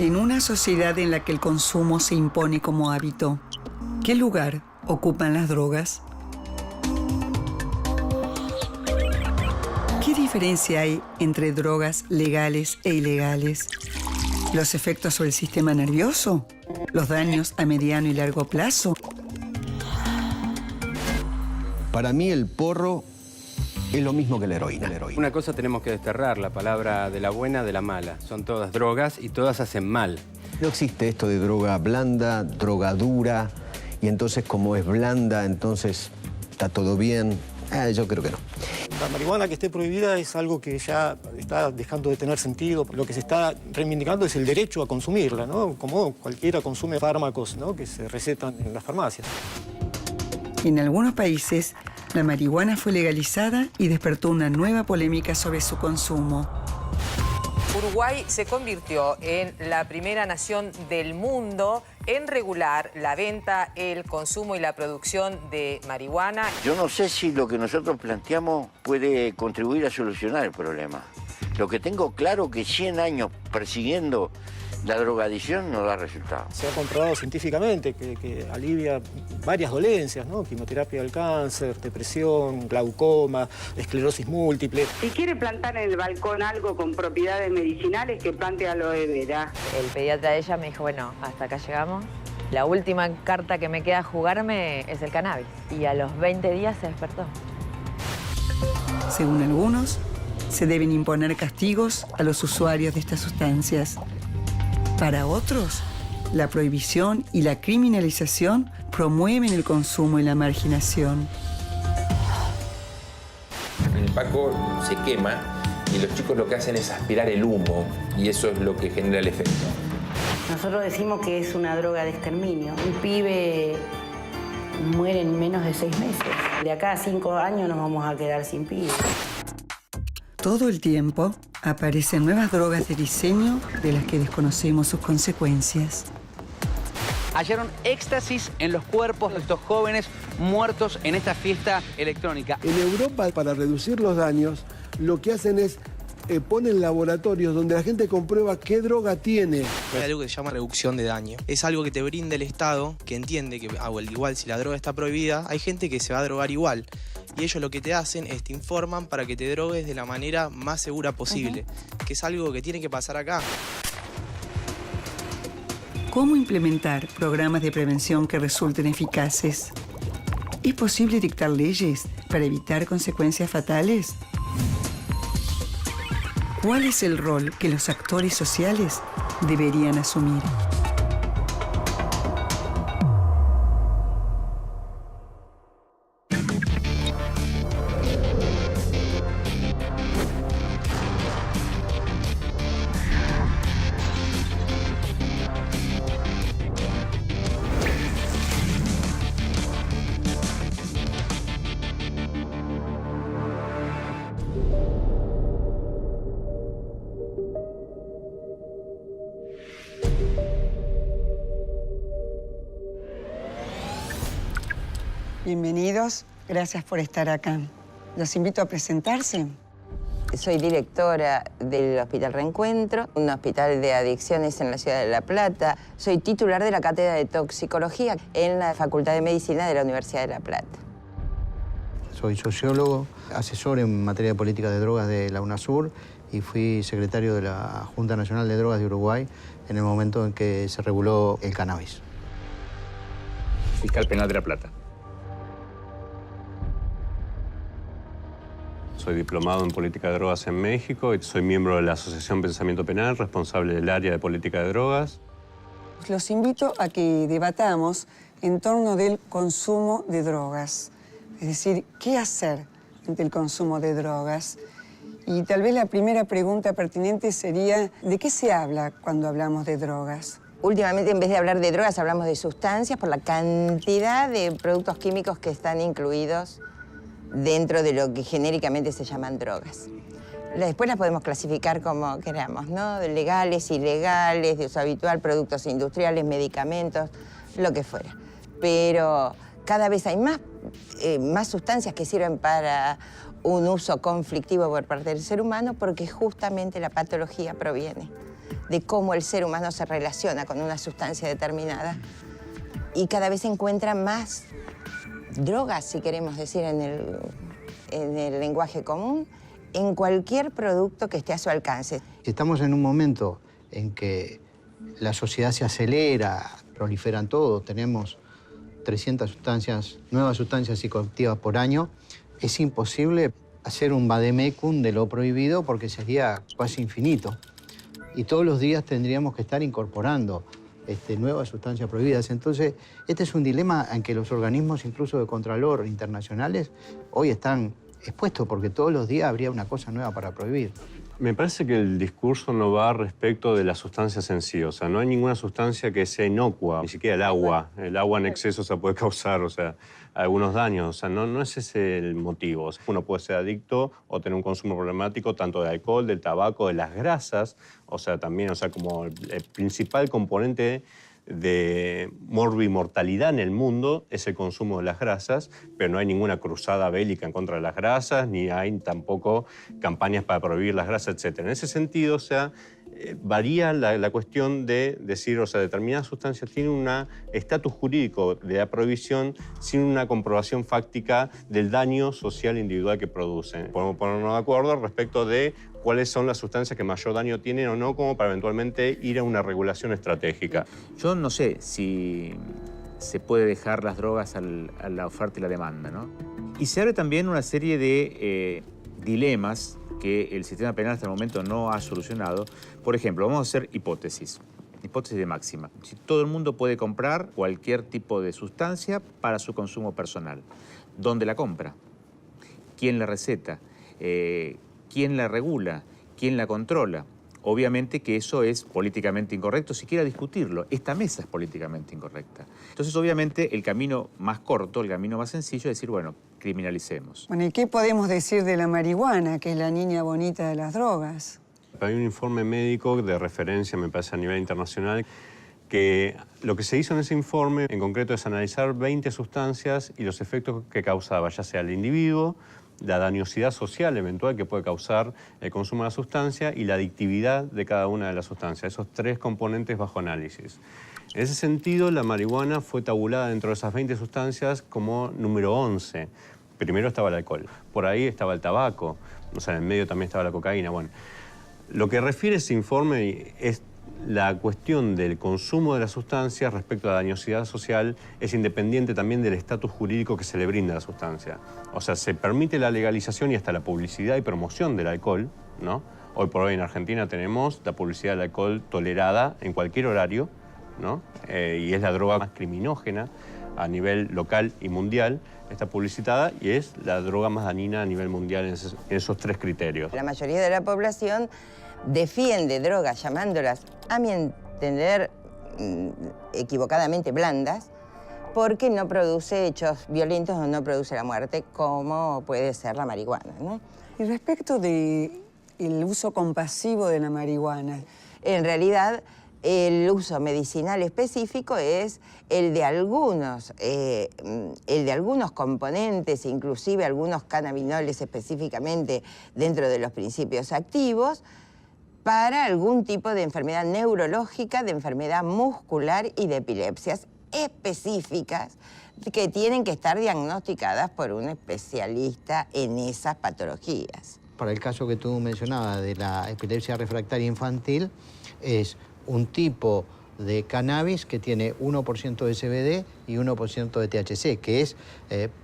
En una sociedad en la que el consumo se impone como hábito, ¿qué lugar ocupan las drogas? ¿Qué diferencia hay entre drogas legales e ilegales? ¿Los efectos sobre el sistema nervioso? ¿Los daños a mediano y largo plazo? Para mí el porro es lo mismo que la heroína. Una cosa tenemos que desterrar, la palabra de la buena de la mala. Son todas drogas y todas hacen mal. No existe esto de droga blanda, droga dura, y entonces como es blanda, entonces está todo bien. Yo creo que no. La marihuana que esté prohibida es algo que ya está dejando de tener sentido. Lo que se está reivindicando es el derecho a consumirla, ¿no? Como cualquiera consume fármacos, ¿no?, que se recetan en las farmacias. En algunos países, la marihuana fue legalizada y despertó una nueva polémica sobre su consumo. Uruguay se convirtió en la primera nación del mundo en regular la venta, el consumo y la producción de marihuana. Yo no sé si lo que nosotros planteamos puede contribuir a solucionar el problema. Lo que tengo claro es que 100 años persiguiendo la drogadicción no da resultado. Se ha comprobado científicamente que alivia varias dolencias, ¿no? Quimioterapia del cáncer, depresión, glaucoma, esclerosis múltiple. Si quiere plantar en el balcón algo con propiedades medicinales, que plante aloe vera. El pediatra de ella me dijo, bueno, hasta acá llegamos. La última carta que me queda jugarme es el cannabis. Y a los 20 días se despertó. Según algunos, se deben imponer castigos a los usuarios de estas sustancias. Para otros, la prohibición y la criminalización promueven el consumo y la marginación. El Paco se quema y los chicos lo que hacen es aspirar el humo y eso es lo que genera el efecto. Nosotros decimos que es una droga de exterminio. Un pibe muere en menos de 6 meses. De acá a 5 años nos vamos a quedar sin pibes. Todo el tiempo aparecen nuevas drogas de diseño de las que desconocemos sus consecuencias. Hallaron éxtasis en los cuerpos de estos jóvenes muertos en esta fiesta electrónica. En Europa, para reducir los daños, lo que hacen es ponen laboratorios donde la gente comprueba qué droga tiene. Hay algo que se llama reducción de daño. Es algo que te brinda el Estado, que entiende que, igual si la droga está prohibida, hay gente que se va a drogar igual. Y ellos lo que te hacen es te informan para que te drogues de la manera más segura posible, que es algo que tiene que pasar acá. ¿Cómo implementar programas de prevención que resulten eficaces? ¿Es posible dictar leyes para evitar consecuencias fatales? ¿Cuál es el rol que los actores sociales deberían asumir? Bienvenidos, gracias por estar acá. Los invito a presentarse. Soy directora del Hospital Reencuentro, un hospital de adicciones en la ciudad de La Plata. Soy titular de la cátedra de toxicología en la Facultad de Medicina de la Universidad de La Plata. Soy sociólogo, asesor en materia de política de drogas de la UNASUR y fui secretario de la Junta Nacional de Drogas de Uruguay en el momento en que se reguló el cannabis. Fiscal Penal de La Plata. Soy diplomado en política de drogas en México y soy miembro de la Asociación Pensamiento Penal, responsable del área de política de drogas. Los invito a que debatamos en torno del consumo de drogas. Es decir, ¿qué hacer ante el consumo de drogas? Y tal vez la primera pregunta pertinente sería, ¿de qué se habla cuando hablamos de drogas? Últimamente, en vez de hablar de drogas, hablamos de sustancias por la cantidad de productos químicos que están incluidos dentro de lo que genéricamente se llaman drogas. Después las podemos clasificar como queramos, ¿no? Legales, ilegales, de uso habitual, productos industriales, medicamentos, lo que fuera. Pero cada vez hay más sustancias que sirven para un uso conflictivo por parte del ser humano porque justamente la patología proviene de cómo el ser humano se relaciona con una sustancia determinada. Y cada vez se encuentran más drogas, si queremos decir en el lenguaje común, en cualquier producto que esté a su alcance. Si estamos en un momento en que la sociedad se acelera, proliferan todo, tenemos 300 nuevas sustancias psicoactivas por año, es imposible hacer un vademecum de lo prohibido porque sería casi infinito. Y todos los días tendríamos que estar incorporando nuevas sustancias prohibidas. Entonces, este es un dilema en que los organismos, incluso de contralor internacionales, hoy están expuestos porque todos los días habría una cosa nueva para prohibir. Me parece que el discurso no va respecto de las sustancias en sí. O sea, no hay ninguna sustancia que sea inocua, ni siquiera el agua. El agua en exceso se puede causar, o sea, algunos daños. O sea, no es ese el motivo. Uno puede ser adicto o tener un consumo problemático tanto de alcohol, del tabaco, de las grasas. O sea, también, o sea, como el principal componente de morbimortalidad en el mundo es el consumo de las grasas, pero no hay ninguna cruzada bélica en contra de las grasas, ni hay tampoco campañas para prohibir las grasas, etc. En ese sentido, o sea, varía la cuestión de decir, o sea, determinadas sustancias tienen un estatus jurídico de la prohibición sin una comprobación fáctica del daño social individual que producen. Podemos ponernos de acuerdo respecto de cuáles son las sustancias que mayor daño tienen o no, como para eventualmente ir a una regulación estratégica. Yo no sé si se puede dejar las drogas a la oferta y la demanda, ¿no? Y se abre también una serie de dilemas que el sistema penal hasta el momento no ha solucionado. Por ejemplo, vamos a hacer hipótesis de máxima. Si todo el mundo puede comprar cualquier tipo de sustancia para su consumo personal, ¿dónde la compra? ¿Quién la receta? ¿Quién la regula? ¿Quién la controla? Obviamente que eso es políticamente incorrecto, siquiera discutirlo. Esta mesa es políticamente incorrecta. Entonces, obviamente, el camino más corto, el camino más sencillo es decir, bueno, criminalicemos. Bueno, ¿y qué podemos decir de la marihuana, que es la niña bonita de las drogas? Hay un informe médico de referencia, me parece, a nivel internacional, que lo que se hizo en ese informe, en concreto, es analizar 20 sustancias y los efectos que causaba, ya sea el individuo, la dañosidad social eventual que puede causar el consumo de la sustancia y la adictividad de cada una de las sustancias, esos 3 componentes bajo análisis. En ese sentido, la marihuana fue tabulada dentro de esas 20 sustancias como número 11. Primero estaba el alcohol, por ahí estaba el tabaco, o sea, en el medio también estaba la cocaína. Bueno, lo que refiere ese informe es la cuestión del consumo de las sustancias respecto a la dañosidad social es independiente también del estatus jurídico que se le brinda a la sustancia. O sea, se permite la legalización y hasta la publicidad y promoción del alcohol, ¿no? Hoy por hoy en Argentina tenemos la publicidad del alcohol tolerada en cualquier horario, ¿no? Y es la droga más criminógena a nivel local y mundial, está publicitada y es la droga más dañina a nivel mundial en esos 3 criterios. La mayoría de la población defiende drogas llamándolas, a mi entender, equivocadamente blandas, porque no produce hechos violentos o no produce la muerte, como puede ser la marihuana, ¿no? Y respecto del uso compasivo de la marihuana. En realidad, el uso medicinal específico es el de algunos componentes, inclusive algunos cannabinoides específicamente dentro de los principios activos, para algún tipo de enfermedad neurológica, de enfermedad muscular y de epilepsias específicas que tienen que estar diagnosticadas por un especialista en esas patologías. Para el caso que tú mencionabas de la epilepsia refractaria infantil, es un tipo de cannabis que tiene 1% de CBD y 1% de THC, que es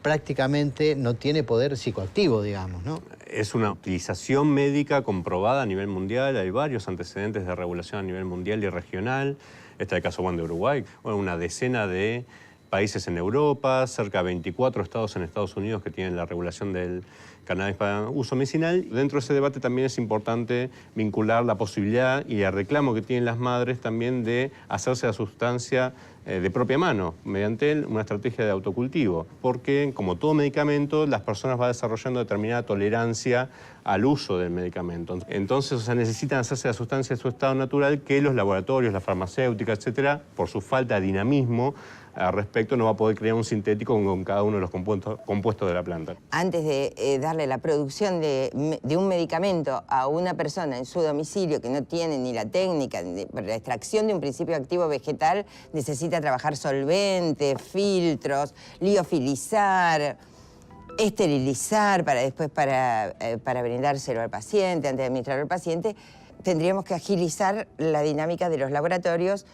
prácticamente no tiene poder psicoactivo, digamos, ¿no? Es una utilización médica comprobada a nivel mundial, hay varios antecedentes de regulación a nivel mundial y regional. Este es el caso de Uruguay, bueno, una decena de países en Europa, cerca de 24 estados en Estados Unidos que tienen la regulación del cannabis para uso medicinal. Dentro de ese debate también es importante vincular la posibilidad y el reclamo que tienen las madres también de hacerse la sustancia de propia mano, mediante una estrategia de autocultivo, porque como todo medicamento, las personas van desarrollando determinada tolerancia al uso del medicamento. Entonces, o sea, necesitan hacerse la sustancia de su estado natural que los laboratorios, las farmacéuticas, etcétera, por su falta de dinamismo, al respecto, no va a poder crear un sintético con cada uno de los compuestos de la planta. Antes de darle la producción de un medicamento a una persona en su domicilio que no tiene ni la técnica, la extracción de un principio activo vegetal necesita trabajar solventes, filtros, liofilizar, esterilizar para después para brindárselo al paciente, antes de administrarlo al paciente. Tendríamos que agilizar la dinámica de los laboratorios.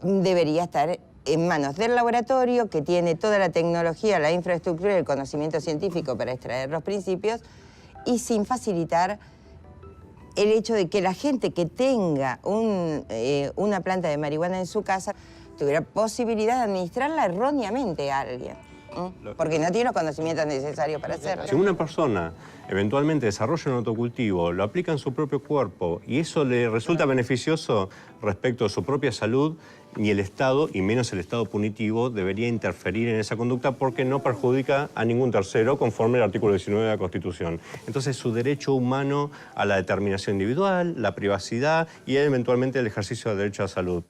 Debería estar en manos del laboratorio, que tiene toda la tecnología, la infraestructura y el conocimiento científico para extraer los principios, y sin facilitar el hecho de que la gente que tenga una planta de marihuana en su casa tuviera posibilidad de administrarla erróneamente a alguien. Porque no tiene los conocimientos necesarios para hacerlo. Si una persona eventualmente desarrolla un autocultivo, lo aplica en su propio cuerpo y eso le resulta beneficioso respecto a su propia salud, ni el Estado, y menos el Estado punitivo, debería interferir en esa conducta porque no perjudica a ningún tercero conforme al artículo 19 de la Constitución. Entonces, su derecho humano a la determinación individual, la privacidad y eventualmente el ejercicio del derecho a la salud.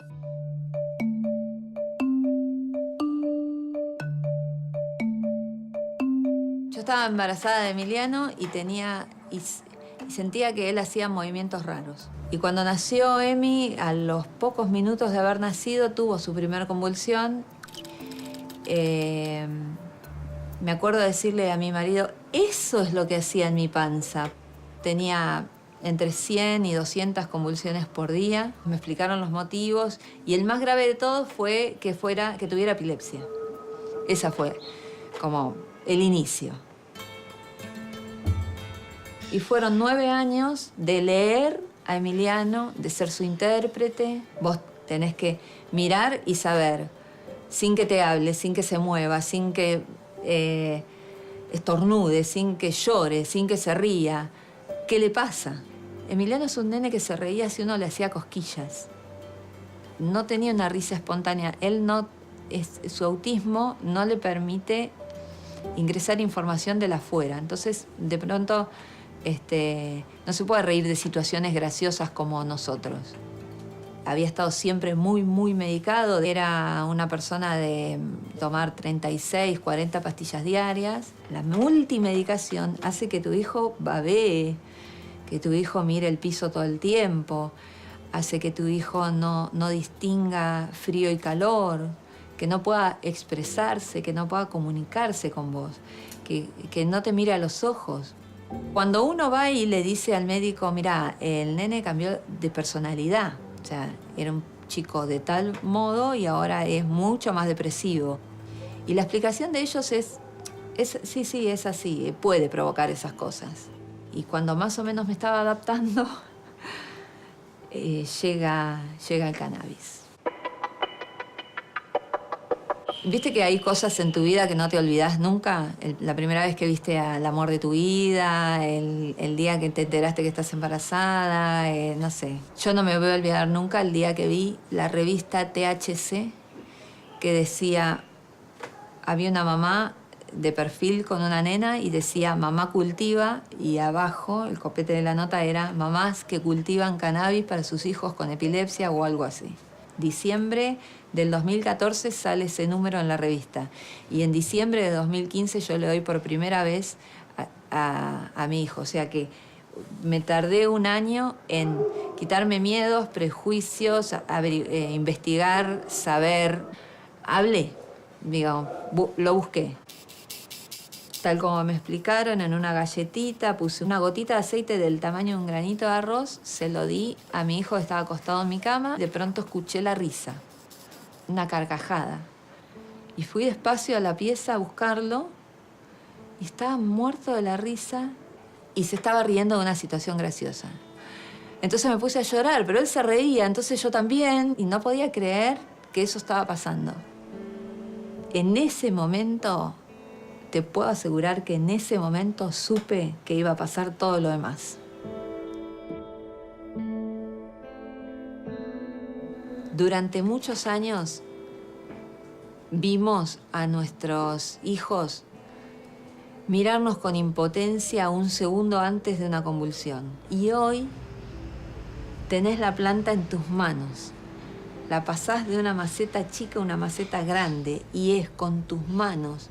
Yo estaba embarazada de Emiliano y sentía que él hacía movimientos raros. Y cuando nació Emi, a los pocos minutos de haber nacido, tuvo su primera convulsión. Me acuerdo decirle a mi marido, eso es lo que hacía en mi panza. Tenía entre 100 y 200 convulsiones por día. Me explicaron los motivos y el más grave de todo fue que tuviera epilepsia. Esa fue como el inicio. Y fueron 9 años de leer a Emiliano, de ser su intérprete. Vos tenés que mirar y saber, sin que te hable, sin que se mueva, sin que estornude, sin que llore, sin que se ría. ¿Qué le pasa? Emiliano es un nene que se reía si uno le hacía cosquillas. No tenía una risa espontánea. Su autismo no le permite ingresar información de la afuera. Entonces, de pronto, no se puede reír de situaciones graciosas como nosotros. Había estado siempre muy, muy medicado. Era una persona de tomar 36, 40 pastillas diarias. La multimedicación hace que tu hijo babee, que tu hijo mire el piso todo el tiempo, hace que tu hijo no distinga frío y calor, que no pueda expresarse, que no pueda comunicarse con vos, que no te mire a los ojos. Cuando uno va y le dice al médico, mira, el nene cambió de personalidad, o sea, era un chico de tal modo y ahora es mucho más depresivo. Y la explicación de ellos sí, es así, puede provocar esas cosas. Y cuando más o menos me estaba adaptando, llega el cannabis. ¿Viste que hay cosas en tu vida que no te olvidás nunca? La primera vez que viste al amor de tu vida, el día que te enteraste que estás embarazada, no sé. Yo no me voy a olvidar nunca el día que vi la revista THC que decía, había una mamá de perfil con una nena y decía mamá cultiva, y abajo el copete de la nota era mamás que cultivan cannabis para sus hijos con epilepsia o algo así. Diciembre del 2014 sale ese número en la revista y en diciembre de 2015 yo le doy por primera vez a mi hijo. O sea que me tardé un año en quitarme miedos, prejuicios, investigar, saber. Hablé, digamos, lo busqué. Tal como me explicaron, en una galletita puse una gotita de aceite del tamaño de un granito de arroz, se lo di a mi hijo que estaba acostado en mi cama. De pronto escuché la risa, una carcajada. Y fui despacio a la pieza a buscarlo y estaba muerto de la risa y se estaba riendo de una situación graciosa. Entonces me puse a llorar, pero él se reía, entonces yo también, y no podía creer que eso estaba pasando. En ese momento, te puedo asegurar que en ese momento supe que iba a pasar todo lo demás. Durante muchos años vimos a nuestros hijos mirarnos con impotencia un segundo antes de una convulsión. Y hoy tenés la planta en tus manos. la pasás de una maceta chica a una maceta grande y es con tus manos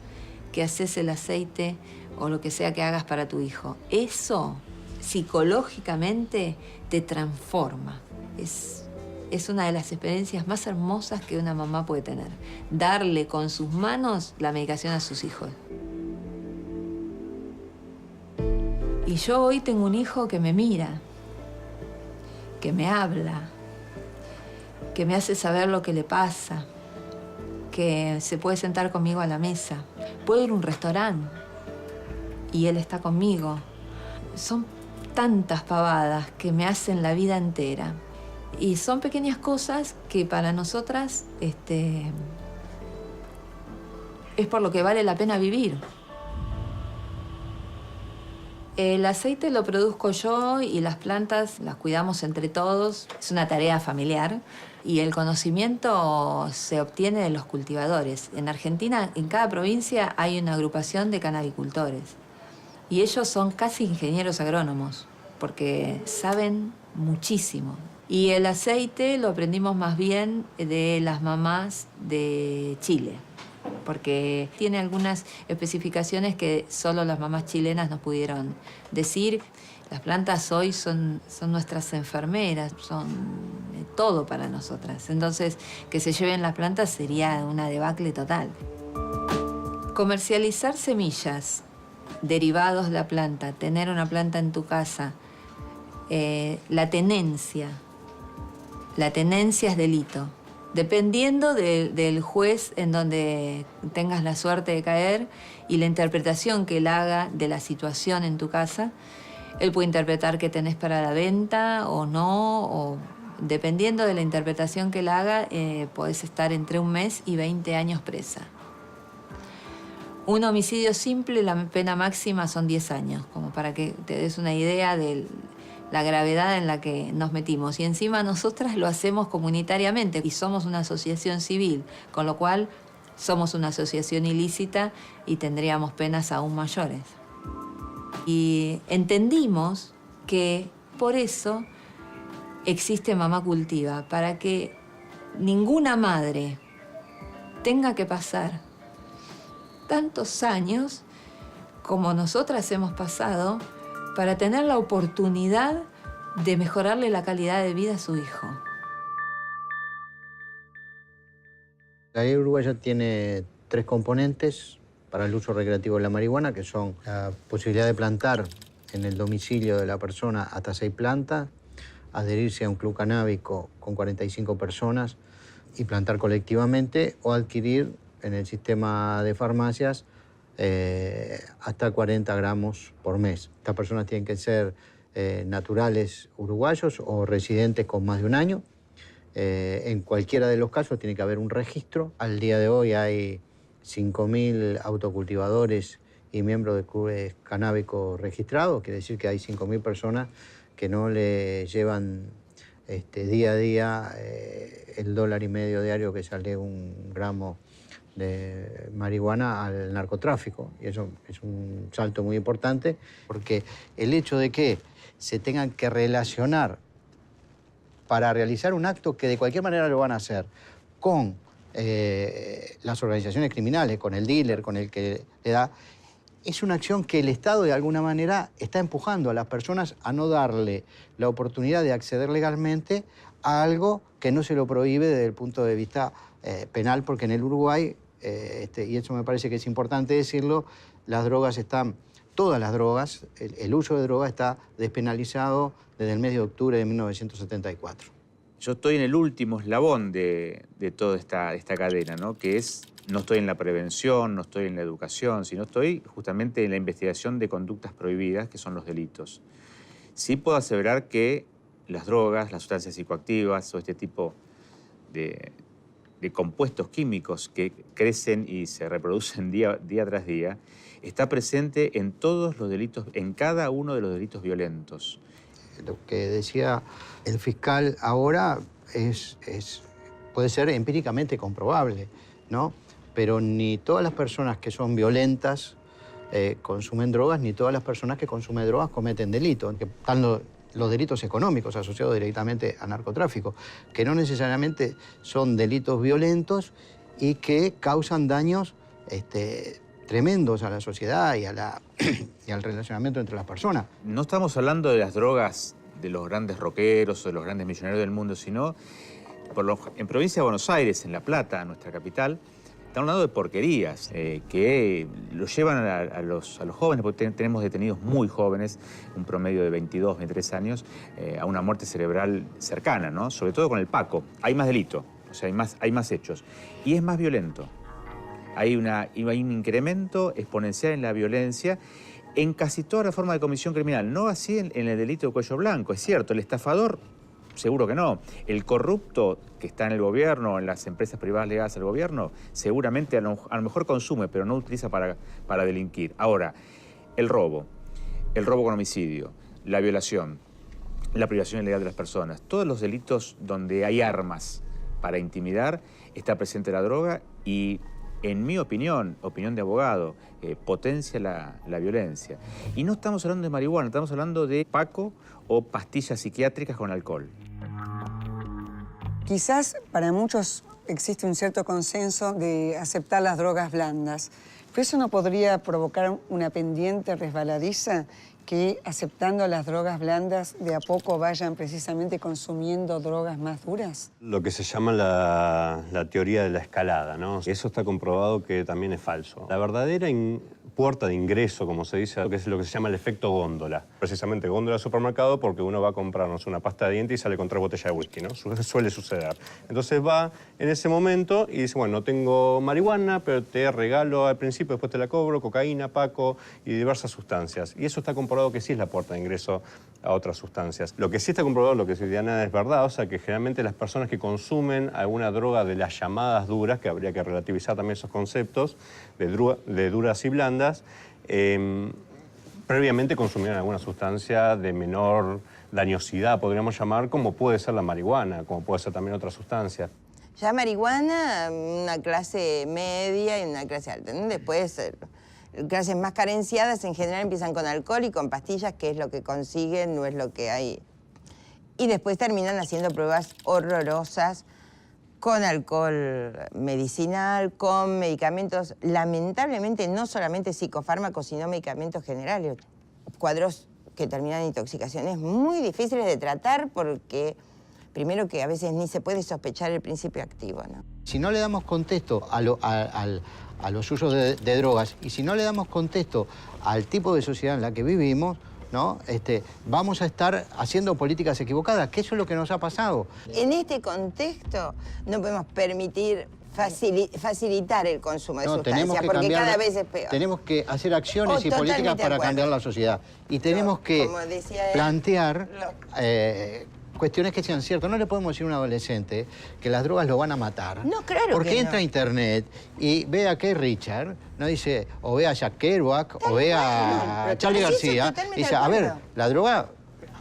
que haces el aceite o lo que sea que hagas para tu hijo. Eso, psicológicamente, te transforma. Es una de las experiencias más hermosas que una mamá puede tener. Darle con sus manos la medicación a sus hijos. Y yo hoy tengo un hijo que me mira, que me habla, que me hace saber lo que le pasa, que se puede sentar conmigo a la mesa. Puedo ir a un restaurante y él está conmigo. Son tantas pavadas que me hacen la vida entera. Y son pequeñas cosas que para nosotras es por lo que vale la pena vivir. El aceite lo produzco yo y las plantas las cuidamos entre todos. Es una tarea familiar y el conocimiento se obtiene de los cultivadores. En Argentina, en cada provincia hay una agrupación de canabicultores y ellos son casi ingenieros agrónomos porque saben muchísimo. Y el aceite lo aprendimos más bien de las mamás de Chile, porque tiene algunas especificaciones que solo las mamás chilenas nos pudieron decir. Las plantas hoy son nuestras enfermeras, son todo para nosotras. Entonces, que se lleven las plantas sería una debacle total. Comercializar semillas, derivados de la planta, tener una planta en tu casa, la tenencia es delito. Dependiendo del juez en donde tengas la suerte de caer y la interpretación que él haga de la situación en tu casa, él puede interpretar que tenés para la venta o no, o dependiendo de la interpretación que él haga, podés estar entre 1 mes y 20 años presa. Un homicidio simple, la pena máxima son 10 años, como para que te des una idea de la gravedad en la que nos metimos. Y encima nosotras lo hacemos comunitariamente y somos una asociación civil, con lo cual somos una asociación ilícita y tendríamos penas aún mayores. Y entendimos que por eso existe Mamá Cultiva, para que ninguna madre tenga que pasar tantos años como nosotras hemos pasado para tener la oportunidad de mejorarle la calidad de vida a su hijo. La ley uruguaya tiene 3 componentes para el uso recreativo de la marihuana, que son la posibilidad de plantar en el domicilio de la persona hasta 6 plantas, adherirse a un club canábico con 45 personas y plantar colectivamente, o adquirir en el sistema de farmacias hasta 40 gramos por mes. Estas personas tienen que ser naturales uruguayos o residentes con más de 1 año. En cualquiera de los casos tiene que haber un registro. Al día de hoy hay 5.000 autocultivadores y miembros de clubes canábicos registrados. Quiere decir que hay 5.000 personas que no le llevan día a día el $1,50 diario que sale 1 gramo de marihuana al narcotráfico. Y eso es un salto muy importante, porque el hecho de que se tengan que relacionar para realizar un acto que de cualquier manera lo van a hacer con las organizaciones criminales, con el dealer, con el que le da, es una acción que el Estado de alguna manera está empujando a las personas a no darle la oportunidad de acceder legalmente a algo que no se lo prohíbe desde el punto de vista penal, porque en el Uruguay, y eso me parece que es importante decirlo, las drogas están, todas las drogas, el uso de drogas está despenalizado desde el mes de octubre de 1974. Yo estoy en el último eslabón de toda esta cadena, ¿no? Que es, no estoy en la prevención, no estoy en la educación, sino estoy justamente en la investigación de conductas prohibidas, que son los delitos. Sí puedo aseverar que las drogas, las sustancias psicoactivas o este tipo de compuestos químicos que crecen y se reproducen día tras día, está presente en todos los delitos, en cada uno de los delitos violentos. Lo que decía el fiscal ahora puede ser empíricamente comprobable, ¿no? Pero ni todas las personas que son violentas consumen drogas, ni todas las personas que consumen drogas cometen delitos. Están los delitos económicos asociados directamente al narcotráfico, que no necesariamente son delitos violentos y que causan daños tremendos a la sociedad y al relacionamiento entre las personas. No estamos hablando de las drogas de los grandes rockeros o de los grandes millonarios del mundo, sino en provincia de Buenos Aires, en La Plata, nuestra capital, estamos hablando de porquerías que lo llevan a los jóvenes, porque tenemos detenidos muy jóvenes, un promedio de 22, 23 años, a una muerte cerebral cercana, ¿no? Sobre todo con el Paco. Hay más delito, o sea, hay más hechos. Y es más violento. Hay un incremento exponencial en la violencia en casi toda la forma de comisión criminal. No así en el delito de cuello blanco, es cierto. El estafador, seguro que no. El corrupto que está en el gobierno, en las empresas privadas ligadas al gobierno, seguramente a lo mejor consume, pero no utiliza para delinquir. Ahora, el robo con homicidio, la violación, la privación ilegal de las personas, todos los delitos donde hay armas para intimidar, está presente la droga y, en mi opinión, opinión de abogado, potencia la violencia. Y no estamos hablando de marihuana, estamos hablando de Paco o pastillas psiquiátricas con alcohol. Quizás para muchos existe un cierto consenso de aceptar las drogas blandas, pero eso no podría provocar una pendiente resbaladiza que, aceptando las drogas blandas, de a poco vayan precisamente consumiendo drogas más duras. Lo que se llama la teoría de la escalada, ¿no? Eso está comprobado que también es falso. La verdadera puerta de ingreso, como se dice, es lo que se llama el efecto góndola. Precisamente góndola de supermercado porque uno va a comprarnos una pasta de dientes y sale con 3 botellas de whisky, ¿no? Suele suceder. Entonces va en ese momento y dice, bueno, no tengo marihuana, pero te regalo al principio, después te la cobro, cocaína, Paco y diversas sustancias. Y eso está comprobado que sí es la puerta de ingreso a otras sustancias. Lo que sí está comprobado, lo que dice Diana, es verdad, o sea, que generalmente las personas que consumen alguna droga de las llamadas duras, que habría que relativizar también esos conceptos, de duras y blandas, previamente consumieron alguna sustancia de menor dañosidad, podríamos llamar, como puede ser la marihuana, como puede ser también otras sustancias. Ya marihuana, una clase media y una clase alta, ¿no? Después, clases más carenciadas en general empiezan con alcohol y con pastillas, que es lo que consiguen, no es lo que hay. Y después terminan haciendo pruebas horrorosas con alcohol medicinal, con medicamentos, lamentablemente no solamente psicofármacos, sino medicamentos generales. Cuadros que terminan en intoxicaciones muy difíciles de tratar porque, primero, que a veces ni se puede sospechar el principio activo, ¿no? Si no le damos contexto a los usos de drogas y si no le damos contexto al tipo de sociedad en la que vivimos, ¿no? Vamos a estar haciendo políticas equivocadas, que eso es lo que nos ha pasado. En este contexto no podemos permitir facilitar el consumo de sustancias, porque cada vez es peor. Tenemos que hacer acciones y políticas para cambiar la sociedad. Y tenemos que plantear cuestiones que sean ciertas. No le podemos decir a un adolescente que las drogas lo van a matar. No, claro porque que no. entra a internet y ve a Keith Richards, no dice, o ve a Jack Kerouac, o ve a Charlie García, y dice, a ver, la droga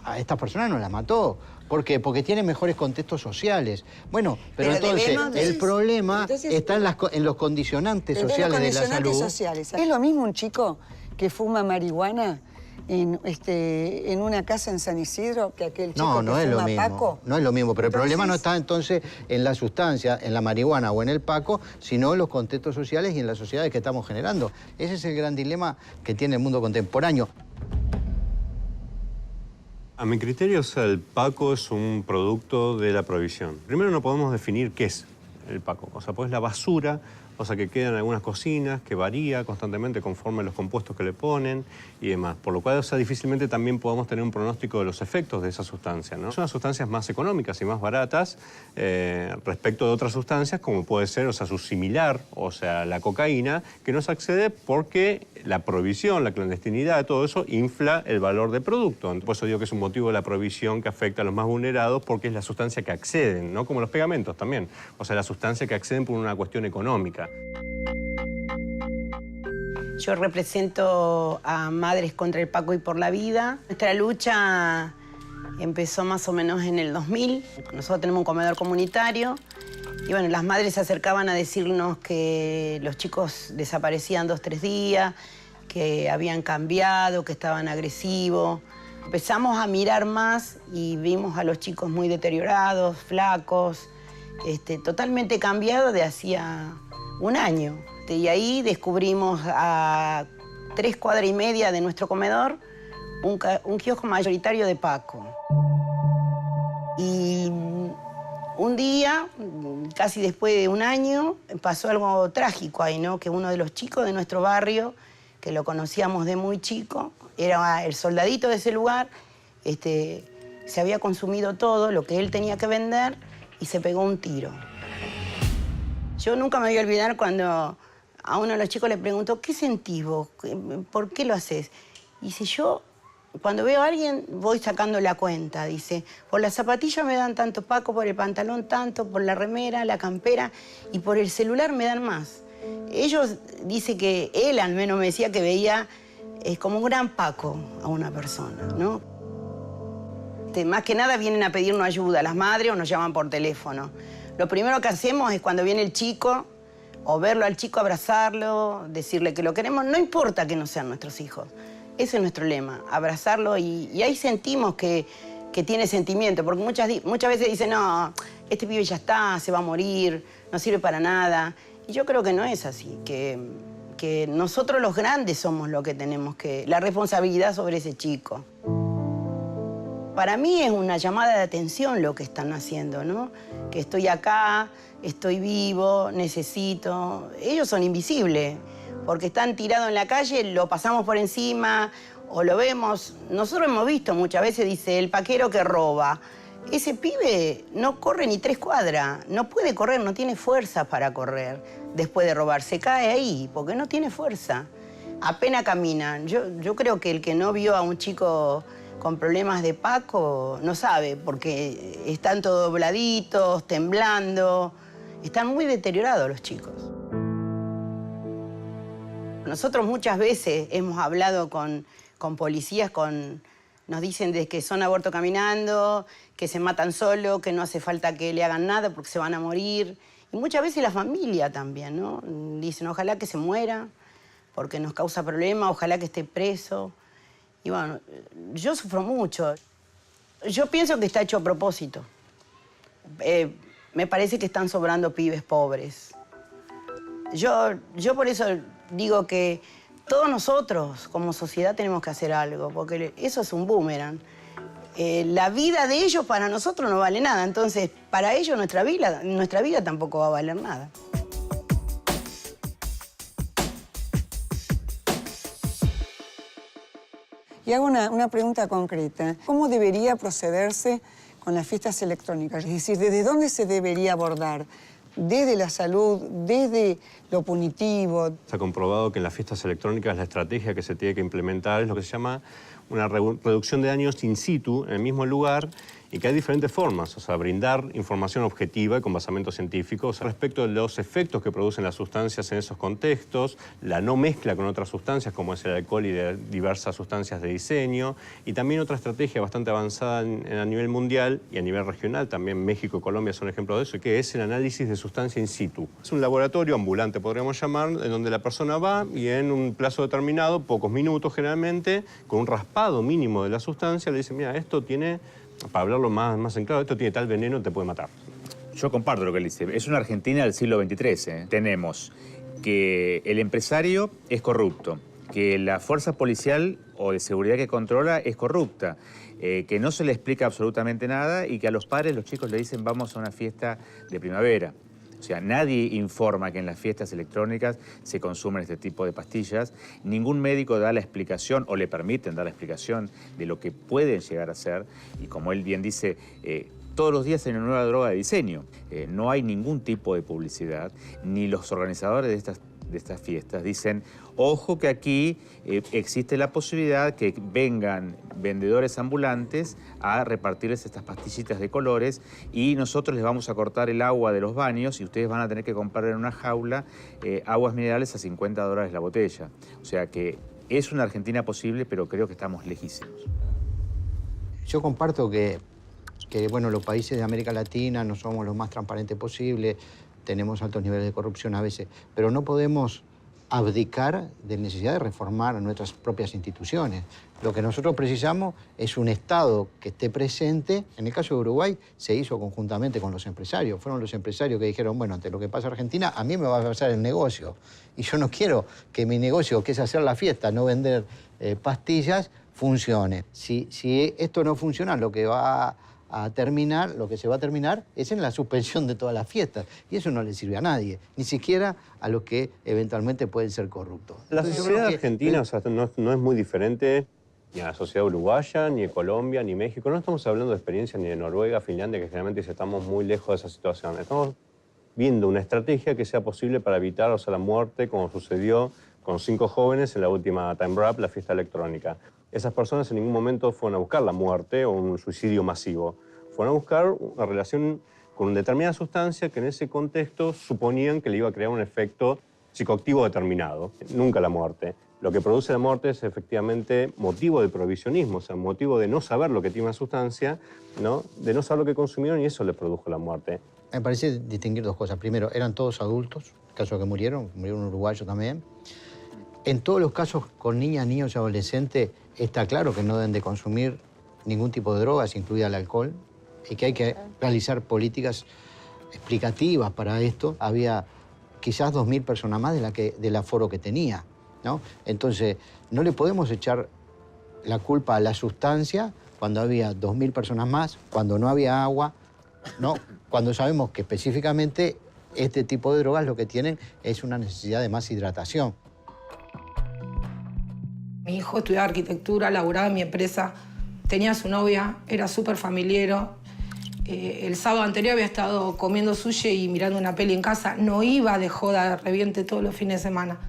a estas personas no la mató. ¿Por qué? Porque tiene mejores contextos sociales. Bueno, pero entonces el problema está en los condicionantes sociales de la salud. Sociales. ¿Es lo mismo un chico que fuma marihuana en una casa en San Isidro que aquel chico que fuma Paco? No es lo mismo, pero el problema no está entonces en la sustancia, en la marihuana o en el Paco, sino en los contextos sociales y en las sociedades que estamos generando. Ese es el gran dilema que tiene el mundo contemporáneo. A mi criterio, o sea, el Paco es un producto de la prohibición. Primero no podemos definir qué es el Paco. O sea, pues es la basura, o sea, que queda en algunas cocinas, que varía constantemente conforme los compuestos que le ponen y demás. Por lo cual, o sea, difícilmente también podemos tener un pronóstico de los efectos de esa sustancia, ¿no? Son las sustancias más económicas y más baratas respecto de otras sustancias, como puede ser, o sea, su similar, o sea, la cocaína, que no se accede porque la prohibición, la clandestinidad, todo eso infla el valor del producto. Por eso digo que es un motivo de la prohibición que afecta a los más vulnerados, porque es la sustancia que acceden, ¿no? Como los pegamentos también. O sea, la sustancia que acceden por una cuestión económica. Yo represento a Madres contra el Paco y por la Vida. Nuestra lucha empezó más o menos en el 2000. Nosotros tenemos un comedor comunitario y bueno, las madres se acercaban a decirnos que los chicos desaparecían 2 o 3 días, que habían cambiado, que estaban agresivos. Empezamos a mirar más y vimos a los chicos muy deteriorados, flacos, totalmente cambiados de hacía un año. Y ahí descubrimos a 3 cuadras y media de nuestro comedor un kiosco mayoritario de Paco. Y un día, casi después de un año, pasó algo trágico ahí, ¿no? Que uno de los chicos de nuestro barrio, que lo conocíamos de muy chico, era el soldadito de ese lugar, se había consumido todo lo que él tenía que vender y se pegó un tiro. Yo nunca me voy a olvidar cuando a uno de los chicos le preguntó, ¿qué sentís vos? ¿Por qué lo haces? Y dice, yo cuando veo a alguien voy sacando la cuenta, dice, por las zapatillas me dan tanto, Paco, por el pantalón tanto, por la remera, la campera y por el celular me dan más. Ellos, dice que él al menos me decía que veía como un gran Paco a una persona, ¿no? Más que nada vienen a pedirnos ayuda, las madres o nos llaman por teléfono. Lo primero que hacemos es cuando viene el chico, o verlo al chico, abrazarlo, decirle que lo queremos, no importa que no sean nuestros hijos. Ese es nuestro lema, abrazarlo y ahí sentimos que tiene sentimiento, porque muchas veces dicen, no, este pibe ya está, se va a morir, no sirve para nada. Y yo creo que no es así, que nosotros los grandes somos los que tenemos la responsabilidad sobre ese chico. Para mí es una llamada de atención lo que están haciendo, ¿no? Que estoy acá, estoy vivo, necesito. Ellos son invisibles, porque están tirados en la calle, lo pasamos por encima o lo vemos. Nosotros hemos visto muchas veces, dice, el paquero que roba. Ese pibe no corre ni 3 cuadras, no puede correr, no tiene fuerza para correr después de robar. Se cae ahí porque no tiene fuerza. Apenas camina. Yo creo que el que no vio a un chico con problemas de Paco no sabe, porque están todos dobladitos, temblando. Están muy deteriorados los chicos. Nosotros muchas veces hemos hablado con policías, nos dicen de que son abortos caminando, que se matan solo, que no hace falta que le hagan nada porque se van a morir. Y muchas veces la familia también, ¿no? Dicen, ojalá que se muera porque nos causa problemas, ojalá que esté preso. Y bueno, yo sufro mucho. Yo pienso que está hecho a propósito. Me parece que están sobrando pibes pobres. Yo por eso digo que todos nosotros como sociedad tenemos que hacer algo, porque eso es un boomerang. La vida de ellos para nosotros no vale nada, entonces para ellos nuestra vida tampoco va a valer nada. Y hago una pregunta concreta. ¿Cómo debería procederse con las fiestas electrónicas? Es decir, ¿desde dónde se debería abordar? ¿Desde la salud? ¿Desde lo punitivo? Se ha comprobado que en las fiestas electrónicas la estrategia que se tiene que implementar es lo que se llama una reducción de daños in situ, en el mismo lugar, y que hay diferentes formas, o sea, brindar información objetiva y con basamento científico respecto de los efectos que producen las sustancias en esos contextos, la no mezcla con otras sustancias como es el alcohol y de diversas sustancias de diseño, y también otra estrategia bastante avanzada a nivel mundial y a nivel regional, también México y Colombia son ejemplos de eso, que es el análisis de sustancia in situ. Es un laboratorio ambulante, podríamos llamar, en donde la persona va y en un plazo determinado, pocos minutos generalmente, con un raspado mínimo de la sustancia, le dice, mira, esto tiene... Para hablarlo más en claro, esto tiene tal veneno, te puede matar. Yo comparto lo que él dice. Es una Argentina del siglo XXIII. Tenemos que el empresario es corrupto, que la fuerza policial o de seguridad que controla es corrupta, que no se le explica absolutamente nada y que a los padres, los chicos le dicen vamos a una fiesta de primavera. O sea, nadie informa que en las fiestas electrónicas se consumen este tipo de pastillas. Ningún médico da la explicación o le permiten dar la explicación de lo que pueden llegar a ser. Y como él bien dice, todos los días hay una nueva droga de diseño. No hay ningún tipo de publicidad, ni los organizadores de estas fiestas dicen, ojo que aquí existe la posibilidad que vengan vendedores ambulantes a repartirles estas pastillitas de colores y nosotros les vamos a cortar el agua de los baños y ustedes van a tener que comprar en una jaula aguas minerales a $50 la botella. O sea que es una Argentina posible, pero creo que estamos lejísimos. Yo comparto que bueno, los países de América Latina no somos los más transparentes posibles, tenemos altos niveles de corrupción a veces, pero no podemos abdicar de necesidad de reformar nuestras propias instituciones. Lo que nosotros precisamos es un Estado que esté presente. En el caso de Uruguay se hizo conjuntamente con los empresarios. Fueron los empresarios que dijeron, bueno, ante lo que pasa en Argentina, a mí me va a pasar el negocio. Y yo no quiero que mi negocio, que es hacer la fiesta, no vender pastillas, funcione. Si esto no funciona, lo que se va a terminar es en la suspensión de todas las fiestas. Y eso no le sirve a nadie, ni siquiera a los que eventualmente pueden ser corruptos. La sociedad argentina, o sea, no es muy diferente ni a la sociedad uruguaya, ni de Colombia, ni México. No estamos hablando de experiencias ni de Noruega, Finlandia, que generalmente estamos muy lejos de esa situación. Estamos viendo una estrategia que sea posible para evitar, o sea, la muerte, como sucedió con 5 jóvenes en la última Time Wrap, la fiesta electrónica. Esas personas en ningún momento fueron a buscar la muerte o un suicidio masivo. Fueron a buscar una relación con una determinada sustancia que en ese contexto suponían que le iba a crear un efecto psicoactivo determinado, nunca la muerte. Lo que produce la muerte es efectivamente motivo de prohibicionismo, o sea, motivo de no saber lo que tiene una sustancia, ¿no? De no saber lo que consumieron y eso le produjo la muerte. Me parece distinguir 2 cosas. Primero, eran todos adultos, el caso que murieron uruguayos también. En todos los casos con niñas, niños y adolescentes está claro que no deben de consumir ningún tipo de drogas, incluida el alcohol, y que hay que realizar políticas explicativas para esto. Había quizás 2.000 personas más del aforo que tenía, ¿no? Entonces, no le podemos echar la culpa a la sustancia cuando había 2.000 personas más, cuando no había agua, ¿no? Cuando sabemos que específicamente este tipo de drogas lo que tienen es una necesidad de más hidratación. Mi hijo estudiaba arquitectura, laburaba en mi empresa, tenía a su novia, era súper familiero. El sábado anterior había estado comiendo sushi y mirando una peli en casa. No iba de joda de reviente todos los fines de semana.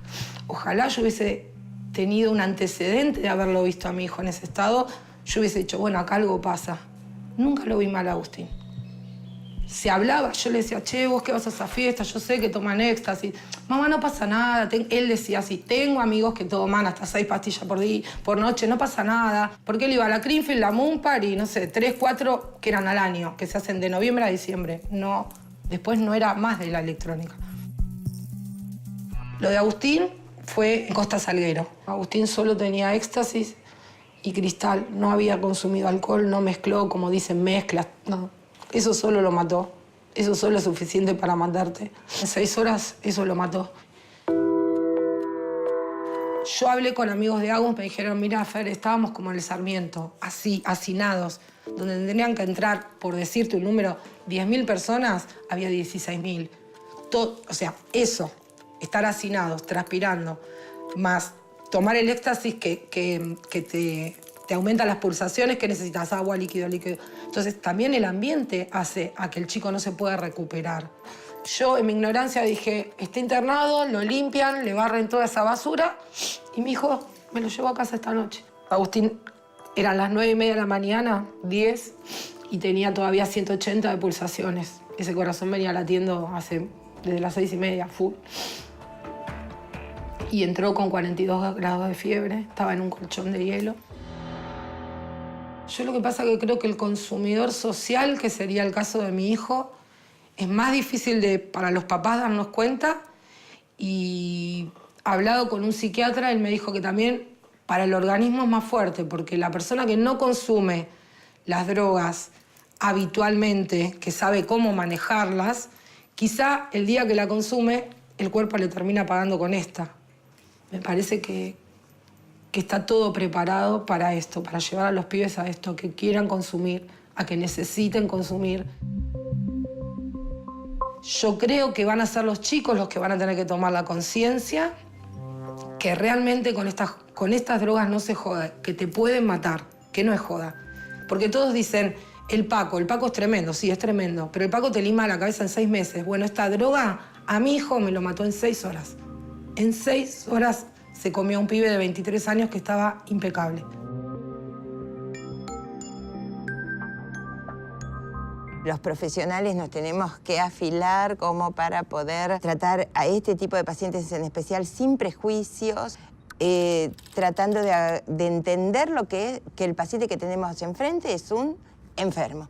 Ojalá yo hubiese tenido un antecedente de haberlo visto a mi hijo en ese estado. Yo hubiese dicho, bueno, acá algo pasa. Nunca lo vi mal a Agustín. Se hablaba, yo le decía, che, vos que vas a esa fiesta, yo sé que toman éxtasis. Mamá, no pasa nada. Él decía así, tengo amigos que toman hasta 6 pastillas por noche, no pasa nada. Porque él iba a la Greenfield, la Moonpar y no sé, 3, 4 que eran al año, que se hacen de noviembre a diciembre. No, después no era más de la electrónica. Lo de Agustín fue en Costa Salguero. Agustín solo tenía éxtasis y cristal. No había consumido alcohol, no mezcló, como dicen, mezclas, no. Eso solo lo mató. Eso solo es suficiente para matarte. En 6 horas eso lo mató. Yo hablé con amigos de Agus, me dijeron, mira, Fer, estábamos como en el Sarmiento, así, hacinados, donde tendrían que entrar, por decirte un número, 10.000 personas, había 16.000. O sea, eso, estar hacinados, transpirando, más tomar el éxtasis que te aumenta las pulsaciones, que necesitas agua, líquido. Entonces, también el ambiente hace a que el chico no se pueda recuperar. Yo, en mi ignorancia, dije, está internado, lo limpian, le barren toda esa basura, y mi hijo me lo llevó a casa esta noche. Agustín, eran las 9:30 de la mañana, 10, y tenía todavía 180 de pulsaciones. Ese corazón venía latiendo desde las 6:30, full. Y entró con 42 grados de fiebre, estaba en un colchón de hielo. Yo lo que pasa es que creo que el consumidor social, que sería el caso de mi hijo, es más difícil para los papás darnos cuenta. Y hablado con un psiquiatra, él me dijo que también para el organismo es más fuerte, porque la persona que no consume las drogas habitualmente, que sabe cómo manejarlas, quizá el día que la consume, el cuerpo le termina pagando con esta. Me parece que está todo preparado para esto, para llevar a los pibes a esto, que quieran consumir, a que necesiten consumir. Yo creo que van a ser los chicos los que van a tener que tomar la conciencia que realmente con estas drogas no se joda, que te pueden matar, que no es joda. Porque todos dicen, el Paco es tremendo, sí, es tremendo, pero el Paco te lima la cabeza en 6 meses. Bueno, esta droga a mi hijo me lo mató en 6 horas. En 6 horas se comió a un pibe de 23 años que estaba impecable. Los profesionales nos tenemos que afilar como para poder tratar a este tipo de pacientes en especial sin prejuicios, tratando de entender lo que el paciente que tenemos enfrente es un enfermo.